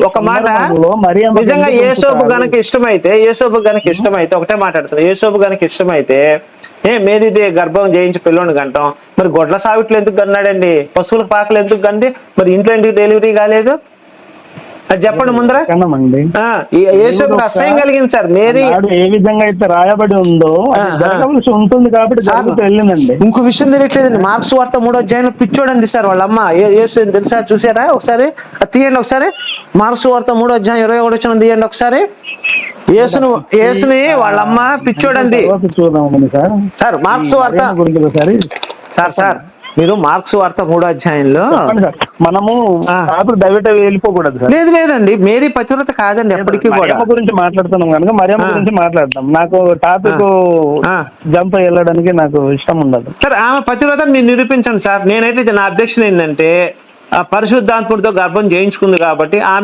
ఒక మాట, నిజంగా యేసోబు గనక ఇష్టమైతే ఒకటే మాట్లాడుతున్నా, యేసోబు గనక ఇష్టమైతే మేరీది గర్భం చేయించి పిల్లోని గంటాం, మరి గొడ్ల సావిట్లు ఎందుకు కన్నాడండి? పశువుల పాకలు ఎందుకు కంది? మరి ఇంట్లో ఎందుకు డెలివరీ కాలేదు? అది చెప్పండి ముందర. యేసోబుకి అసహ్యం కలిగింది సార్. మేరీ ఏ విధంగా అయితే రాయబడి ఉందో ఉంటుంది కాబట్టి వెళ్ళిందండి. ఇంకో విషయం తెలియట్లేదండి, మార్క్స్ వార్త 3వ అధ్యాయంలో పిచ్చోడంది సార్ వాళ్ళ అమ్మ. యేసు తెలుసా? చూసారా ఒకసారి? తీయండి ఒకసారి, మార్క్స్ వార్త 3వ అధ్యాయం 21 వచనం తీయండి ఒకసారి. యేసుని వాళ్ళమ్మ పిచ్చోడంది సార్. మార్క్స్ వార్త సార్ మీరు మార్క్స్ వార్త 3వ అధ్యాయంలో మనము బయట వెళ్ళిపోకూడదు. లేదండి, మేరీ పతివ్రత కాదండి ఎప్పటికీ కూడా. గురించి మాట్లాడుతున్నాం కనుక మరియమ్మ గురించి మాట్లాడతాం. నాకు టాపిక్ జంప్ వెళ్ళడానికి నాకు ఇష్టం ఉండదు సార్. ఆమె పతివ్రత మీరు నిరూపించండి సార్. నేనైతే నా అబ్జెక్షన్ ఏంటంటే పరిశుద్ధాత్ముడితో గర్భం చేయించుకుంది కాబట్టి ఆమె